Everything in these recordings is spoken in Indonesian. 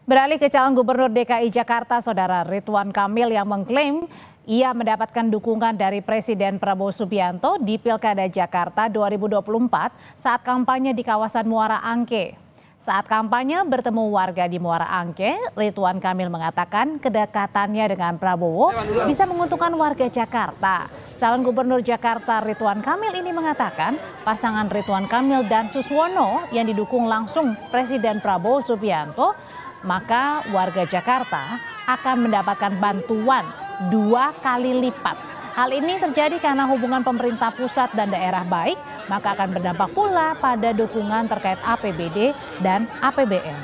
Beralih ke calon gubernur DKI Jakarta, Saudara Ridwan Kamil yang mengklaim ia mendapatkan dukungan dari Presiden Prabowo Subianto di Pilkada Jakarta 2024 saat kampanye di kawasan Muara Angke. Saat kampanye bertemu warga di Muara Angke, Ridwan Kamil mengatakan kedekatannya dengan Prabowo bisa menguntungkan warga Jakarta. Calon gubernur Jakarta Ridwan Kamil ini mengatakan pasangan Ridwan Kamil dan Suswono yang didukung langsung Presiden Prabowo Subianto, maka warga Jakarta akan mendapatkan bantuan 2 kali lipat. Hal ini terjadi karena hubungan pemerintah pusat dan daerah baik, maka akan berdampak pula pada dukungan terkait APBD dan APBN.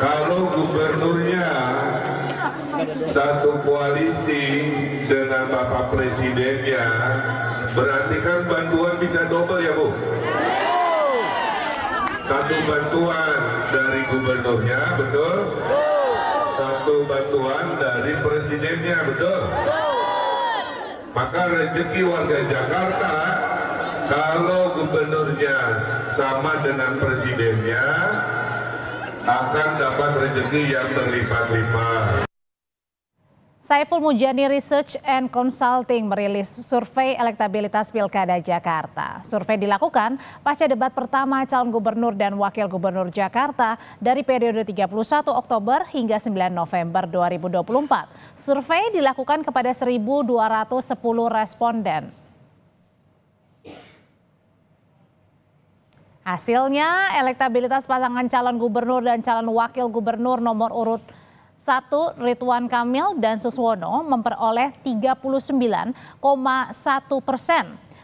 Kalau gubernurnya satu koalisi dengan Bapak Presidennya, berarti kan bantuan bisa double ya Bu? Satu bantuan dari gubernurnya, betul? Satu bantuan dari presidennya, betul? Maka rezeki warga Jakarta, kalau gubernurnya sama dengan presidennya, akan dapat rezeki yang berlipat-lipat. Saiful Mujani Research and Consulting merilis survei elektabilitas Pilkada Jakarta. Survei dilakukan pasca debat pertama calon gubernur dan wakil gubernur Jakarta dari periode 31 Oktober hingga 9 November 2024. Survei dilakukan kepada 1.210 responden. Hasilnya, elektabilitas pasangan calon gubernur dan calon wakil gubernur nomor urut 1 Ridwan Kamil dan Suswono memperoleh 39,1%.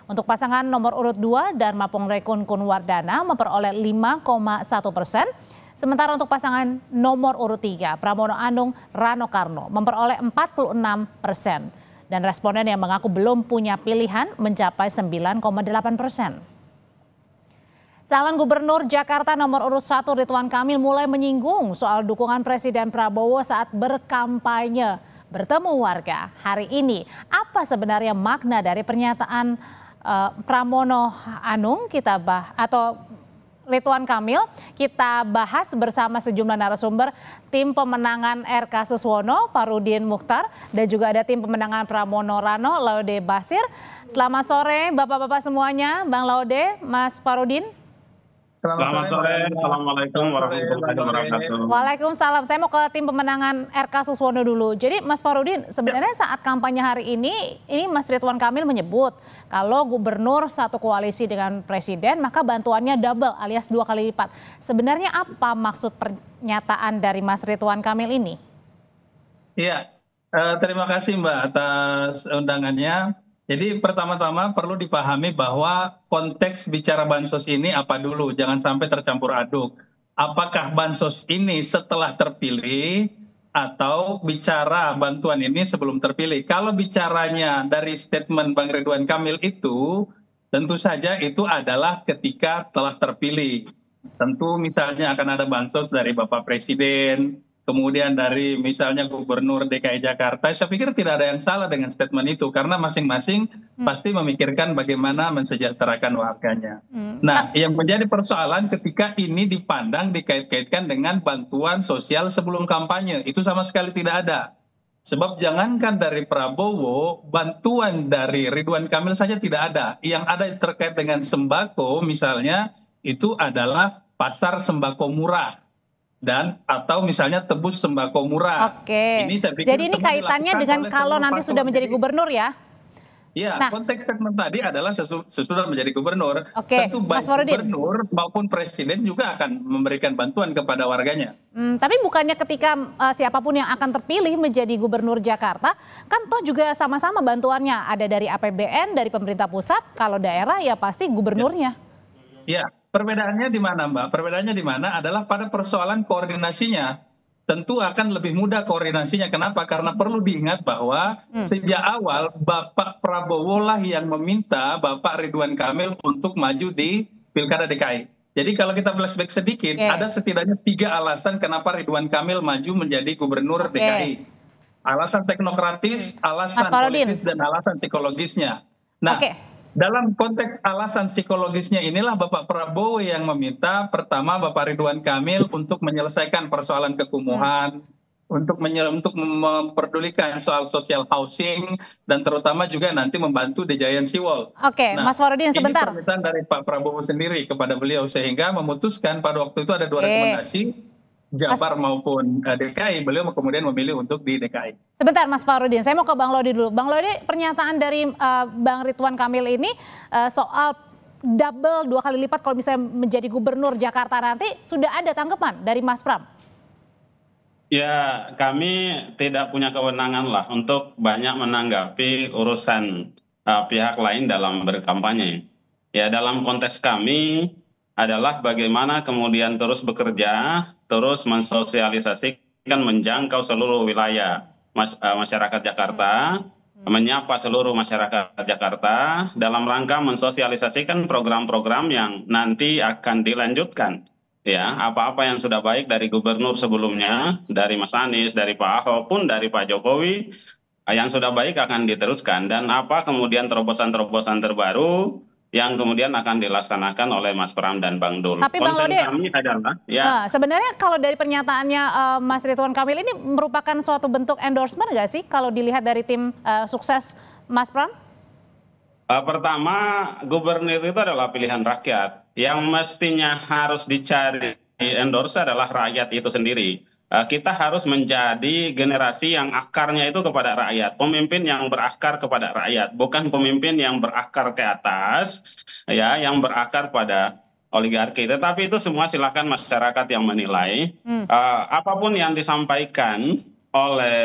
Untuk pasangan nomor urut 2 Dharma Pongrekun Kunwardana memperoleh 5,1%. Sementara untuk pasangan nomor urut 3 Pramono Anung Rano Karno memperoleh 46%. Dan responden yang mengaku belum punya pilihan mencapai 9,8%. Calon gubernur Jakarta nomor urut 1 Ridwan Kamil mulai menyinggung soal dukungan Presiden Prabowo saat berkampanye bertemu warga hari ini. Apa sebenarnya makna dari pernyataan Pramono Anung atau Ridwan Kamil? Kita bahas bersama sejumlah narasumber tim pemenangan RK Suswono, Farudin Mukhtar, dan juga ada tim pemenangan Pramono Rano, Laude Basir. Selamat sore Bapak-Bapak semuanya, Bang Laude, Mas Farudin. Selamat sore, Assalamualaikum warahmatullahi wabarakatuh. Waalaikumsalam. Saya mau ke tim pemenangan RK Suswono dulu. Jadi Mas Farudin, sebenarnya saat kampanye hari ini Mas Ridwan Kamil menyebut kalau gubernur satu koalisi dengan presiden maka bantuannya double alias 2 kali lipat. Sebenarnya apa maksud pernyataan dari Mas Ridwan Kamil ini? Iya, terima kasih Mbak atas undangannya. Jadi pertama-tama perlu dipahami bahwa konteks bicara bansos ini apa dulu, jangan sampai tercampur aduk. Apakah bansos ini setelah terpilih atau bicara bantuan ini sebelum terpilih? Kalau bicaranya dari statement Bang Ridwan Kamil itu, tentu saja itu adalah ketika telah terpilih. Tentu misalnya akan ada bansos dari Bapak Presiden, kemudian dari misalnya Gubernur DKI Jakarta. Saya pikir tidak ada yang salah dengan statement itu karena masing-masing pasti memikirkan bagaimana mensejahterakan warganya. Nah, yang menjadi persoalan ketika ini dipandang dikait-kaitkan dengan bantuan sosial sebelum kampanye, itu sama sekali tidak ada. Sebab jangankan dari Prabowo, bantuan dari Ridwan Kamil saja tidak ada. Yang ada terkait dengan sembako misalnya itu adalah pasar sembako murah. Dan atau misalnya tebus sembako murah. Oke. Jadi ini kaitannya dengan kalau nanti sudah menjadi gubernur ya? Iya, konteks statement tadi adalah sesudah menjadi gubernur. Tentu baik gubernur maupun presiden juga akan memberikan bantuan kepada warganya. Tapi bukannya ketika siapapun yang akan terpilih menjadi gubernur Jakarta, kan toh juga sama-sama bantuannya ada dari APBN, dari pemerintah pusat, kalau daerah ya pasti gubernurnya. Ya. Perbedaannya di mana Mbak? Perbedaannya di mana adalah pada persoalan koordinasinya. Tentu akan lebih mudah koordinasinya. Kenapa? Karena perlu diingat bahwa sejak awal Bapak Prabowo lah yang meminta Bapak Ridwan Kamil untuk maju di Pilkada DKI. Jadi kalau kita flashback sedikit, ada setidaknya 3 alasan kenapa Ridwan Kamil maju menjadi gubernur DKI. Alasan teknokratis, alasan politis, dan alasan psikologisnya. Nah, dalam konteks alasan psikologisnya inilah Bapak Prabowo yang meminta pertama Bapak Ridwan Kamil untuk menyelesaikan persoalan kekumuhan, untuk memperdulikan soal social housing, dan terutama juga nanti membantu The Giant Sea Wall. Oke, Nah, Mas Farudin ini sebentar. permintaan dari Pak Prabowo sendiri kepada beliau sehingga memutuskan pada waktu itu ada dua rekomendasi, Jabar maupun DKI, beliau kemudian memilih untuk di DKI. Sebentar Mas Farudin, saya mau ke Bang Lodi dulu. Bang Lodi, pernyataan dari Bang Ridwan Kamil ini soal double 2 kali lipat kalau misalnya menjadi gubernur Jakarta nanti, sudah ada tanggapan dari Mas Pram? Ya, kami tidak punya kewenangan lah untuk banyak menanggapi urusan pihak lain dalam berkampanye. Ya, dalam konteks kami adalah bagaimana kemudian terus bekerja, terus mensosialisasikan, menjangkau seluruh wilayah masyarakat Jakarta, menyapa seluruh masyarakat Jakarta dalam rangka mensosialisasikan program-program yang nanti akan dilanjutkan. Ya, apa-apa yang sudah baik dari gubernur sebelumnya, dari Mas Anies, dari Pak Ahok pun dari Pak Jokowi, yang sudah baik akan diteruskan. Dan apa kemudian terobosan-terobosan terbaru yang kemudian akan dilaksanakan oleh Mas Pram dan Bang Dul. Tapi Bang Lodi, kami adalah, ya. Sebenarnya kalau dari pernyataannya Mas Ridwan Kamil ini merupakan suatu bentuk endorsement nggak sih kalau dilihat dari tim sukses Mas Pram? Pertama, gubernur itu adalah pilihan rakyat. Yang mestinya harus dicari endorse adalah rakyat itu sendiri. Kita harus menjadi generasi yang akarnya itu kepada rakyat, pemimpin yang berakar kepada rakyat, bukan pemimpin yang berakar ke atas, ya, yang berakar pada oligarki. Tetapi itu semua silakan masyarakat yang menilai. Apapun yang disampaikan oleh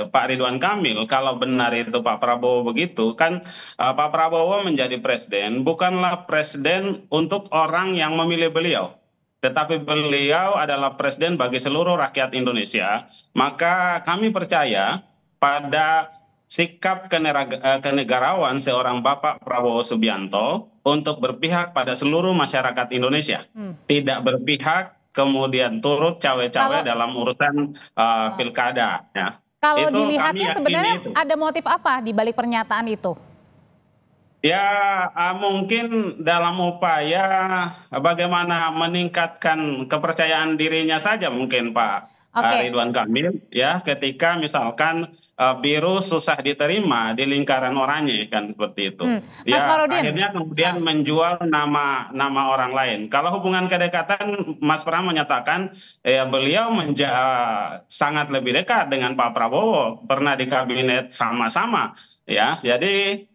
Pak Ridwan Kamil, kalau benar itu Pak Prabowo begitu, kan Pak Prabowo menjadi presiden bukanlah presiden untuk orang yang memilih beliau. Tetapi beliau adalah presiden bagi seluruh rakyat Indonesia, maka kami percaya pada sikap kenegarawan seorang Bapak Prabowo Subianto untuk berpihak pada seluruh masyarakat Indonesia. Tidak berpihak kemudian turut cawe-cawe dalam urusan pilkada. Ya. Kalau itu dilihatnya sebenarnya ada motif apa di balik pernyataan itu? Ya, mungkin dalam upaya bagaimana meningkatkan kepercayaan dirinya saja mungkin Pak Ridwan Kamil, ya, ketika misalkan biru susah diterima di lingkaran oranye kan seperti itu. Ya, akhirnya kemudian menjual nama orang lain. Kalau hubungan kedekatan, Mas Pram menyatakan beliau sangat lebih dekat dengan Pak Prabowo, pernah di kabinet sama-sama, ya. Jadi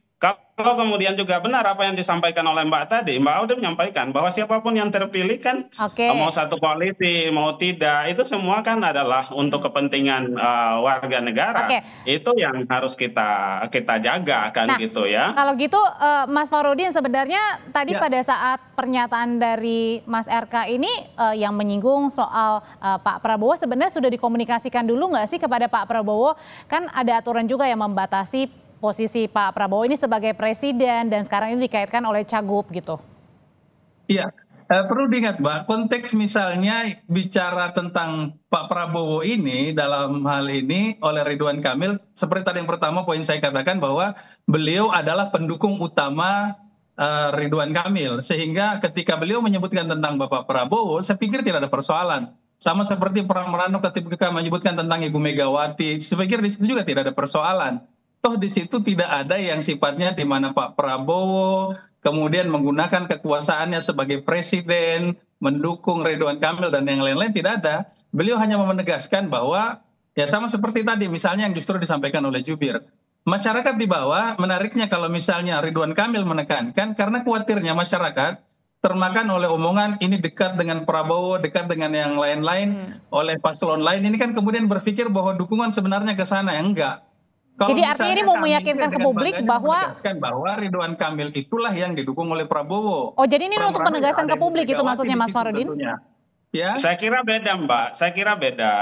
kalau kemudian juga benar apa yang disampaikan oleh Mbak tadi, Mbak Aude menyampaikan bahwa siapapun yang terpilih kan mau satu koalisi, mau tidak, itu semua kan adalah untuk kepentingan warga negara. Itu yang harus kita jaga kan gitu ya. Kalau gitu Mas Farudin, sebenarnya tadi pada saat pernyataan dari Mas RK ini yang menyinggung soal Pak Prabowo sebenarnya sudah dikomunikasikan dulu nggak sih kepada Pak Prabowo? Kan ada aturan juga yang membatasi posisi Pak Prabowo ini sebagai presiden dan sekarang ini dikaitkan oleh Cagup gitu. Iya, perlu diingat Mbak, konteks misalnya bicara tentang Pak Prabowo ini dalam hal ini oleh Ridwan Kamil, seperti tadi yang pertama poin saya katakan bahwa beliau adalah pendukung utama Ridwan Kamil, sehingga ketika beliau menyebutkan tentang Bapak Prabowo, saya pikir tidak ada persoalan. Sama seperti Pram Rano ketika menyebutkan tentang Ibu Megawati, saya pikir di situ juga tidak ada persoalan. Toh di situ tidak ada yang sifatnya di mana Pak Prabowo kemudian menggunakan kekuasaannya sebagai presiden, mendukung Ridwan Kamil dan yang lain-lain, tidak ada. Beliau hanya menegaskan bahwa ya sama seperti tadi misalnya yang justru disampaikan oleh Jubir. Masyarakat di bawah menariknya kalau misalnya Ridwan Kamil menekankan karena khawatirnya masyarakat termakan oleh omongan ini dekat dengan Prabowo, dekat dengan yang lain-lain, oleh paslon lain. Ini kan kemudian berpikir bahwa dukungan sebenarnya ke sana, yang enggak. Jadi artinya ini mau meyakinkan ke publik bahwa Ridwan Kamil itulah yang didukung oleh Prabowo. Oh, jadi ini untuk penegasan ke publik itu maksudnya Mas Farudin? Ya. Saya kira beda Mbak, saya kira beda.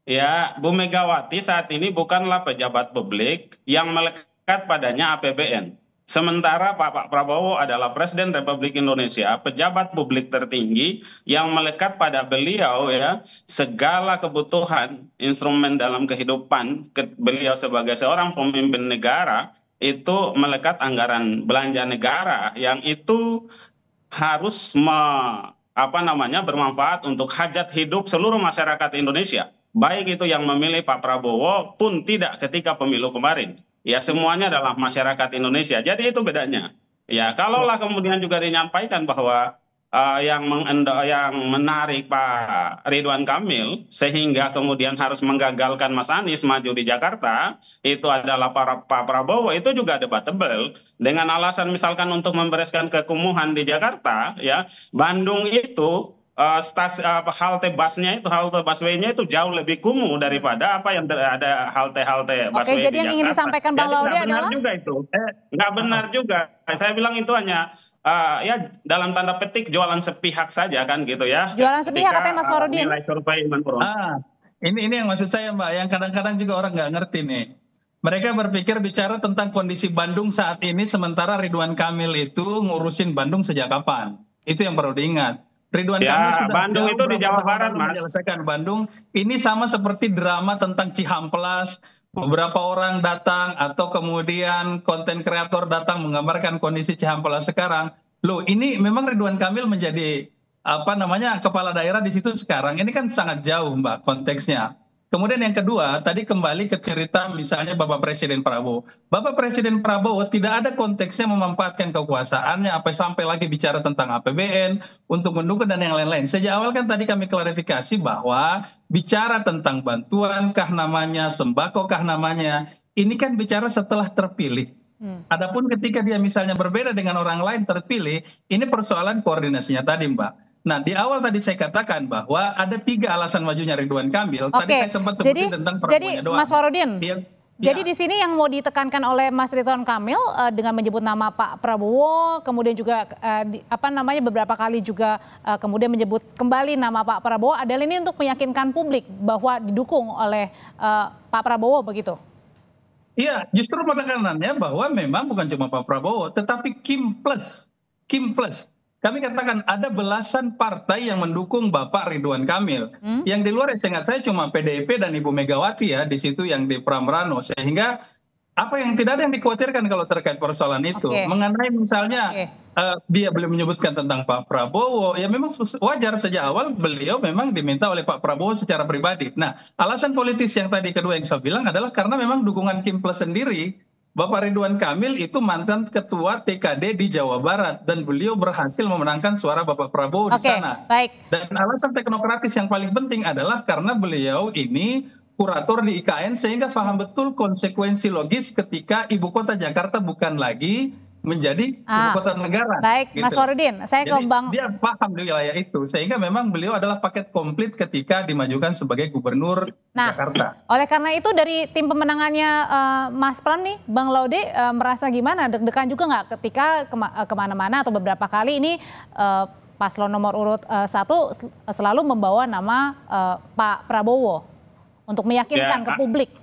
Ya, Bu Megawati saat ini bukanlah pejabat publik yang melekat padanya APBN. Sementara Pak Prabowo adalah Presiden Republik Indonesia, pejabat publik tertinggi yang melekat pada beliau ya segala kebutuhan instrumen dalam kehidupan beliau sebagai seorang pemimpin negara itu melekat anggaran belanja negara yang itu harus bermanfaat untuk hajat hidup seluruh masyarakat Indonesia. Baik itu yang memilih Pak Prabowo pun tidak ketika pemilu kemarin. Ya semuanya adalah masyarakat Indonesia. Jadi itu bedanya. Ya kalaulah kemudian juga dinyampaikan bahwa yang menarik Pak Ridwan Kamil sehingga kemudian harus menggagalkan Mas Anies maju di Jakarta itu adalah Pak Prabowo, itu juga debatable dengan alasan misalkan untuk membereskan kekumuhan di Jakarta. Ya Bandung itu halte busway-nya itu jauh lebih kumuh daripada apa yang ada halte busway Oke, jadi di yang ingin Jakarta. disampaikan Bang Laude Nggak benar adalah juga itu, nggak benar juga. Saya bilang itu hanya ya dalam tanda petik jualan sepihak saja kan gitu ya. jualan sepihak katanya Mas Farudin. Nilai survei menurun. Ini yang maksud saya Mbak, yang kadang-kadang juga orang nggak ngerti nih. Mereka berpikir bicara tentang kondisi Bandung saat ini, sementara Ridwan Kamil itu ngurusin Bandung sejak kapan? Itu yang perlu diingat. Ridwan Kamil sudah Bandung itu di Jawa Barat, Mas. Menyelesaikan Bandung. Ini sama seperti drama tentang Cihamplas. Beberapa orang datang atau kemudian konten kreator datang menggambarkan kondisi Cihamplas sekarang. Loh, ini memang Ridwan Kamil menjadi kepala daerah di situ sekarang. Ini kan sangat jauh Mbak konteksnya. Kemudian yang kedua, tadi kembali ke cerita misalnya Bapak Presiden Prabowo. Bapak Presiden Prabowo tidak ada konteksnya memanfaatkan kekuasaannya sampai lagi bicara tentang APBN untuk mendukung dan yang lain-lain. Sejak awal kan tadi kami klarifikasi bahwa bicara tentang bantuan kah namanya, sembako kah namanya, ini kan bicara setelah terpilih. Adapun ketika dia misalnya berbeda dengan orang lain terpilih, ini persoalan koordinasinya tadi Mbak. Nah, di awal tadi saya katakan bahwa ada 3 alasan majunya Ridwan Kamil. Tadi saya sempat sebutin tentang Prabowo doang. Mas Farudin, jadi Ya. di sini yang mau ditekankan oleh Mas Ridwan Kamil dengan menyebut nama Pak Prabowo, kemudian juga beberapa kali juga kemudian menyebut kembali nama Pak Prabowo adalah ini untuk meyakinkan publik bahwa didukung oleh Pak Prabowo begitu. Iya, justru penekanannya bahwa memang bukan cuma Pak Prabowo, tetapi Kim Plus. Kami katakan ada belasan partai yang mendukung Bapak Ridwan Kamil. Yang di luar seingat saya cuma PDIP dan Ibu Megawati ya, di situ yang di Pramrano. Sehingga tidak ada yang dikhawatirkan kalau terkait persoalan itu. Mengenai misalnya dia belum menyebutkan tentang Pak Prabowo, ya memang wajar sejak awal beliau memang diminta oleh Pak Prabowo secara pribadi. Nah, alasan politis yang tadi kedua yang saya bilang adalah karena memang dukungan Kim Plus sendiri. Bapak Ridwan Kamil itu mantan ketua TKD di Jawa Barat dan beliau berhasil memenangkan suara Bapak Prabowo di sana. Dan alasan teknokratis yang paling penting adalah karena beliau ini kurator di IKN sehingga paham betul konsekuensi logis ketika ibu kota Jakarta bukan lagi menjadi ibu kota negara. Baik, gitu. Mas Farudin, saya ke Bang. Dia paham di wilayah itu, sehingga memang beliau adalah paket komplit ketika dimajukan sebagai gubernur Jakarta. Oleh karena itu dari tim pemenangannya Mas Pram nih, Bang Laude merasa gimana? Deg-degan juga nggak ketika kemana-mana atau beberapa kali ini paslon nomor urut 1 selalu membawa nama Pak Prabowo untuk meyakinkan ke publik?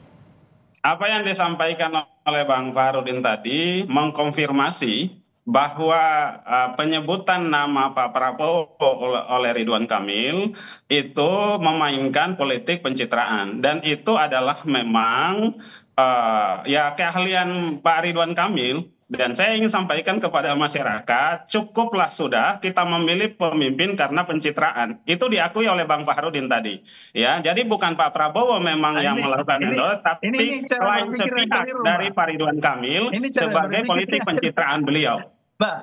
Apa yang disampaikan oleh Bang Farudin tadi mengkonfirmasi bahwa penyebutan nama Pak Prabowo oleh Ridwan Kamil itu memainkan politik pencitraan, dan itu adalah memang keahlian Pak Ridwan Kamil. Dan saya ingin sampaikan kepada masyarakat, cukuplah sudah kita memilih pemimpin karena pencitraan. Itu diakui oleh Bang Farudin tadi. Ya, jadi bukan Pak Prabowo memang yang melakukan endorse, tapi selain sepihak dari Pak Ridwan Kamil sebagai politik pencitraan beliau. Mbak,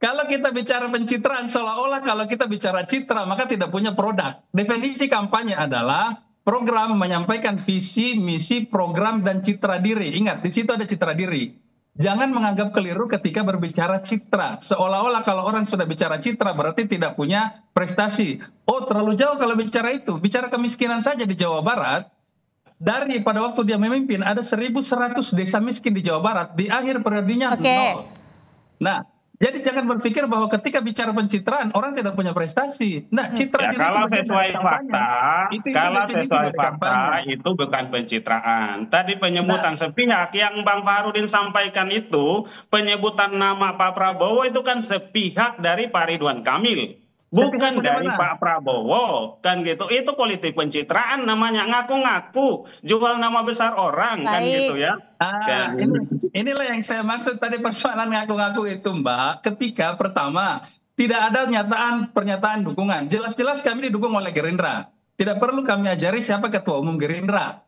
kalau kita bicara pencitraan seolah-olah kalau kita bicara citra maka tidak punya produk. Definisi kampanye adalah program menyampaikan visi, misi, program, dan citra diri. Ingat, di situ ada citra diri. Jangan menganggap keliru ketika berbicara citra. Seolah-olah kalau orang sudah bicara citra berarti tidak punya prestasi. Oh, terlalu jauh kalau bicara itu. Bicara kemiskinan saja di Jawa Barat, dari pada waktu dia memimpin ada 1.100 desa miskin di Jawa Barat. Di akhir periodenya 0. Nah, jadi jangan berpikir bahwa ketika bicara pencitraan orang tidak punya prestasi. Nah, citra ya, kalau sesuai fakta, itu bukan pencitraan. Tadi penyebutan sepihak yang Bang Farudin sampaikan itu, penyebutan nama Pak Prabowo itu kan sepihak dari Pak Ridwan Kamil. bukan dari Pak Prabowo, kan gitu. Itu politik pencitraan namanya, ngaku-ngaku jual nama besar orang. Baik. Kan gitu ya. Inilah yang saya maksud tadi, persoalan ngaku-ngaku itu, Mbak. Ketika pertama tidak ada pernyataan dukungan, jelas-jelas kami didukung oleh Gerindra. Tidak perlu kami ajari siapa ketua umum Gerindra.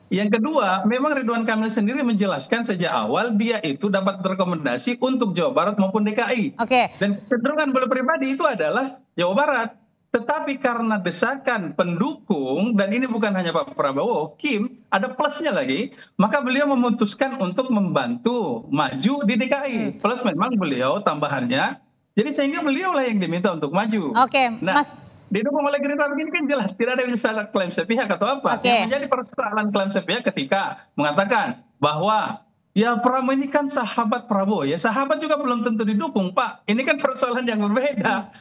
Yang kedua, memang Ridwan Kamil sendiri menjelaskan sejak awal dia itu dapat rekomendasi untuk Jawa Barat maupun DKI. Dan kecenderungan beliau pribadi itu adalah Jawa Barat. Tetapi karena desakan pendukung, dan ini bukan hanya Pak Prabowo, Kim, ada plusnya lagi, maka beliau memutuskan untuk membantu maju di DKI. Plus memang beliau tambahannya, jadi sehingga beliau lah yang diminta untuk maju. Nah, didukung oleh Gerindra begini kan jelas tidak ada yang bisa klaim sepihak atau apa. Yang menjadi persoalan klaim sepihak ketika mengatakan bahwa ya Prabowo ini kan sahabat Prabowo, ya sahabat juga belum tentu didukung, Pak. Ini kan persoalan yang berbeda.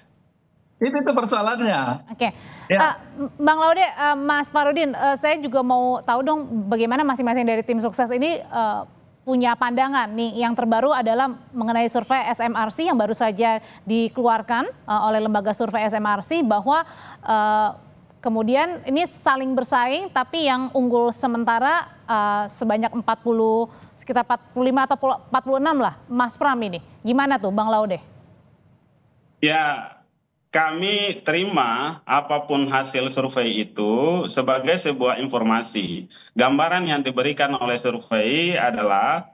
Itu persoalannya. Bang Laude, Mas Farudin, saya juga mau tahu dong bagaimana masing-masing dari tim sukses ini punya pandangan nih. Yang terbaru adalah mengenai survei SMRC yang baru saja dikeluarkan oleh lembaga survei SMRC bahwa kemudian ini saling bersaing, tapi yang unggul sementara sebanyak sekitar 45 atau 46 lah, Mas Pram ini. Gimana tuh Bang Laude? Ya, kami terima apapun hasil survei itu sebagai sebuah informasi. Gambaran yang diberikan oleh survei adalah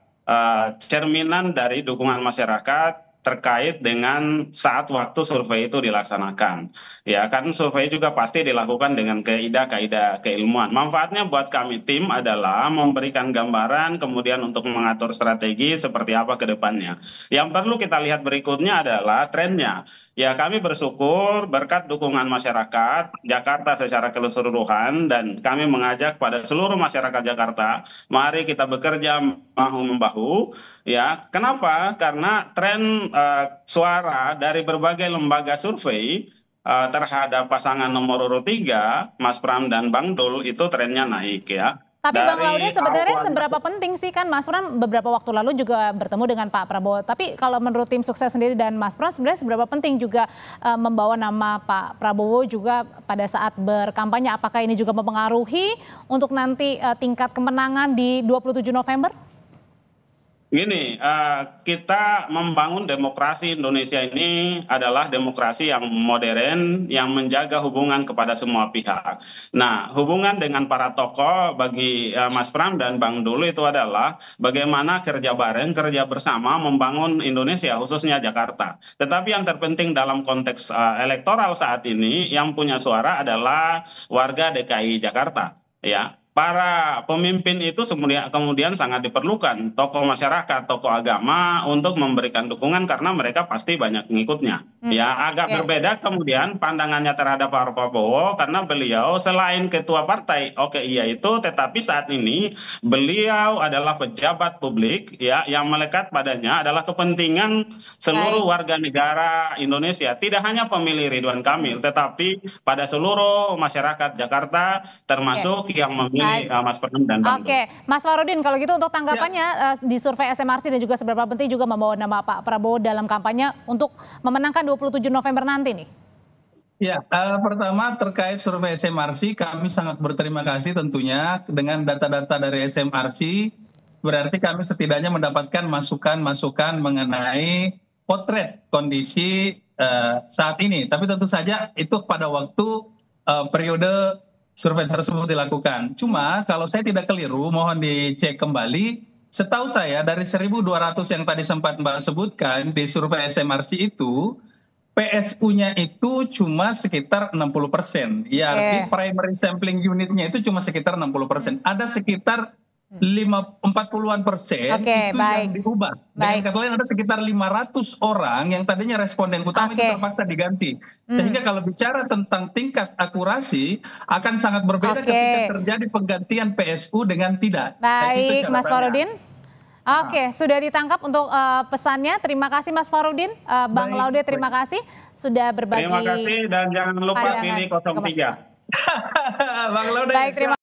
cerminan dari dukungan masyarakat terkait dengan saat waktu survei itu dilaksanakan. Ya, kan survei juga pasti dilakukan dengan kaidah-kaidah keilmuan. Manfaatnya buat kami tim adalah memberikan gambaran, kemudian untuk mengatur strategi seperti apa ke depannya. Yang perlu kita lihat berikutnya adalah trennya. Ya, kami bersyukur berkat dukungan masyarakat Jakarta secara keseluruhan, dan kami mengajak pada seluruh masyarakat Jakarta, mari kita bekerja bahu-membahu. Ya, kenapa? Karena tren suara dari berbagai lembaga survei terhadap pasangan nomor urut 3, Mas Pram dan Bang Dul, itu trennya naik ya. Tapi Bang Laude, sebenarnya seberapa penting sih, kan Mas Pram beberapa waktu lalu juga bertemu dengan Pak Prabowo. Tapi kalau menurut tim sukses sendiri dan Mas Pram, sebenarnya seberapa penting juga membawa nama Pak Prabowo juga pada saat berkampanye? Apakah ini juga mempengaruhi untuk nanti tingkat kemenangan di 27 November? Gini, kita membangun demokrasi Indonesia ini adalah demokrasi yang modern, yang menjaga hubungan kepada semua pihak. Nah, hubungan dengan para tokoh bagi Mas Pram dan Bang Dul itu adalah bagaimana kerja bareng, kerja bersama membangun Indonesia, khususnya Jakarta. Tetapi yang terpenting dalam konteks elektoral saat ini, yang punya suara adalah warga DKI Jakarta. Ya. Para pemimpin itu kemudian sangat diperlukan, tokoh masyarakat, tokoh agama untuk memberikan dukungan karena mereka pasti banyak pengikutnya. Ya, agak berbeda kemudian pandangannya terhadap Pak Prabowo karena beliau selain ketua partai, iya itu, tetapi saat ini beliau adalah pejabat publik ya, yang melekat padanya adalah kepentingan seluruh warga negara Indonesia, tidak hanya pemilih Ridwan Kamil, tetapi pada seluruh masyarakat Jakarta termasuk yang memilih Mas Pram dan Bang Dul. Mas Farudin, kalau gitu untuk tanggapannya di survei SMRC dan juga seberapa penting juga membawa nama Pak Prabowo dalam kampanye untuk memenangkan 27 November nanti nih? Ya, pertama terkait survei SMRC, kami sangat berterima kasih tentunya dengan data-data dari SMRC. Berarti kami setidaknya mendapatkan masukan-masukan mengenai potret kondisi saat ini. Tapi tentu saja itu pada waktu periode survei tersebut dilakukan. Cuma kalau saya tidak keliru, mohon dicek kembali. Setahu saya dari 1.200 yang tadi sempat Mbak sebutkan di survei SMRC itu, PSU-nya itu cuma sekitar 60%. Ya, arti primary sampling unitnya itu cuma sekitar 60%. Ada sekitar 40-an persen itu yang diubah. Dengan kata lain ada sekitar 500 orang yang tadinya responden utama itu terpaksa diganti. Sehingga kalau bicara tentang tingkat akurasi akan sangat berbeda ketika terjadi penggantian PSU dengan tidak. Baik, Mas Farudin. Sudah ditangkap untuk pesannya. Terima kasih Mas Farudin. Bang Laude, terima kasih sudah berbagi. Terima kasih dan jangan lupa pilih 03. Bang Laude. Baik, terima